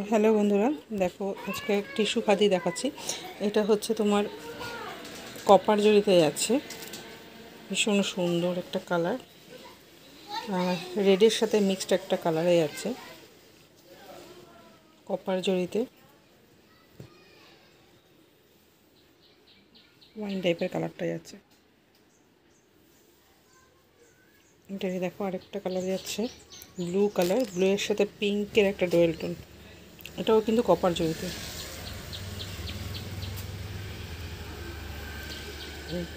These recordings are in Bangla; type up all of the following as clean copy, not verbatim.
হ্যালো বন্ধুরা, দেখো আজকে টিস্যু খাদি দেখাচ্ছি। এটা হচ্ছে তোমার কপার জরিতে যাচ্ছে, ভীষণ সুন্দর একটা কালার, রেডের সাথে মিক্সড একটা কালারে যাচ্ছে কপার জরিতে, ওয়াইন টাইপের কালারটা যাচ্ছে। এটাকে দেখো আরেকটা কালার যাচ্ছে ব্লু কালার, ব্লু এর সাথে পিঙ্কের একটা ডোয়েল টোন, এটাও কিন্তু কপার জরিতে।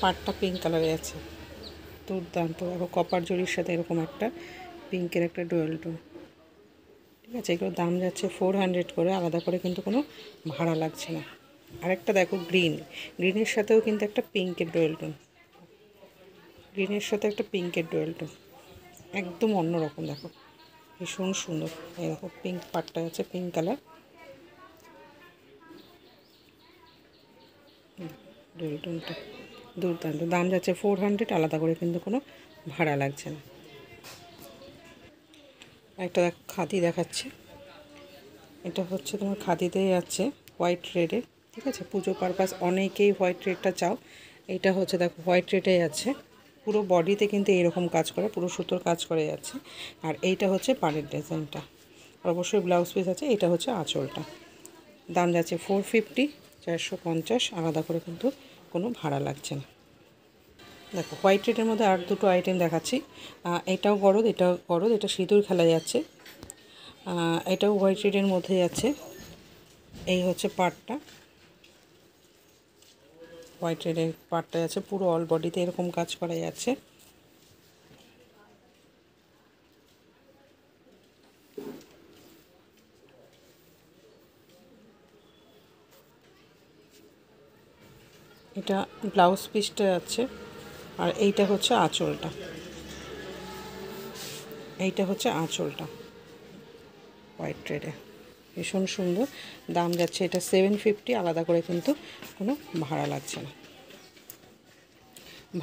পাড়টা পিঙ্ক কালারে আছে, দুর্দান্ত। দেখো কপার জরির সাথে এরকম একটা পিঙ্কের একটা ডোয়েল টোন, ঠিক আছে। এগুলোর দাম যাচ্ছে 400 করে, আলাদা করে কিন্তু কোনো ভাড়া লাগছে না। আরেকটা দেখো গ্রিনের সাথেও কিন্তু একটা পিঙ্কের ডোয়েল টোন, গ্রিনের সাথে একটা পিঙ্কের ডোয়েল টোন, একদম অন্যরকম। দেখো ভীষণ সুন্দর। এই দেখো পিঙ্ক পাটটা আছে, পিঙ্ক কালার ডোয়েল টোনটা দুর্দান্ত। দাম যাচ্ছে 400, আলাদা করে কিন্তু কোনো ভাড়া লাগছে না। একটা দেখো খাদি দেখাচ্ছে, এটা হচ্ছে তোমার খাদিতে যাচ্ছে হোয়াইট রেডে, ঠিক আছে। পুজো পারপাস অনেকেই হোয়াইট রেডটা চাও। এটা হচ্ছে দেখো হোয়াইট রেডে যাচ্ছে, পুরো বডিতে কিন্তু এরকম কাজ করে, পুরো সুতোর কাজ করে যাচ্ছে। আর এইটা হচ্ছে পাড়ের ডিজাইনটা, অবশ্যই ব্লাউজ পিস আছে। এটা হচ্ছে আঁচলটা। দাম যাচ্ছে 450, 450, আলাদা করে কিন্তু কোনো ভাড়া লাগছে না। দেখো হোয়াইট রেডের মধ্যে আর দুটো আইটেম দেখাচ্ছি। এটাও গরদ, এটাও গরদ, এটা সিঁদুর খেলা যাচ্ছে। এটাও হোয়াইট রেডের মধ্যে যাচ্ছে। এই হচ্ছে পাড়টা, হোয়াইট রেডের পাড়টা আছে, পুরো অল বডিতে এরকম কাজ করা যাচ্ছে। এটা ব্লাউজ পিসটা আছে। আর এইটা হচ্ছে আঁচলটা, এইটা হচ্ছে আঁচলটা হোয়াইট রেডে, ভীষণ সুন্দর। দাম যাচ্ছে এটা 750, আলাদা করে কিন্তু কোনো ভাড়া লাগছে না।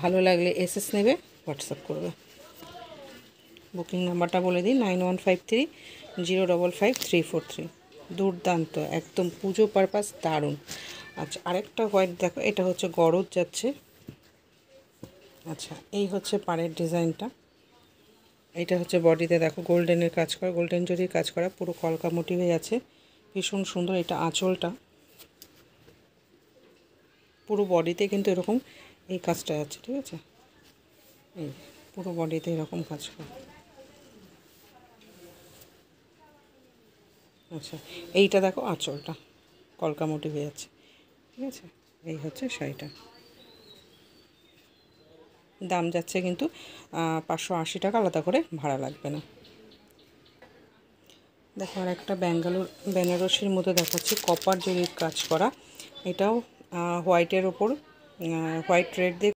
ভালো লাগলে এসএস নেবে, হোয়াটসঅ্যাপ করবে। বুকিং নাম্বারটা বলে দিই 9153055343। দুর্দান্ত, একদম পুজো পারপাস দারুণ। আচ্ছা আরেকটা হোয়াইট দেখো, এটা হচ্ছে গরদ যাচ্ছে। আচ্ছা এই হচ্ছে পাড়ের ডিজাইনটা। এটা হচ্ছে বডিতে দেখো গোল্ডেনের কাজ করা, গোল্ডেন জরির কাজ করা, পুরো কলকা মোটিভে আছে, ভীষণ সুন্দর। এটা আঁচলটা, পুরো বডিতে কিন্তু এরকম এই কাজটা আছে, ঠিক আছে। এই পুরো বডিতে এরকম কাজ করা। আচ্ছা এইটা দেখো আঁচলটা কলকা মোটিভে আছে, ঠিক আছে। এই হচ্ছে শাড়িটা। দাম যাচ্ছে কিন্তু 580 টাকা, আলাদা করে ভাড়া লাগবে না। দেখো আর একটা বেনারসির মধ্যে দেখাচ্ছি, কপার জরির কাজ করা। এটাও হোয়াইটের ওপর হোয়াইট রেড দিয়ে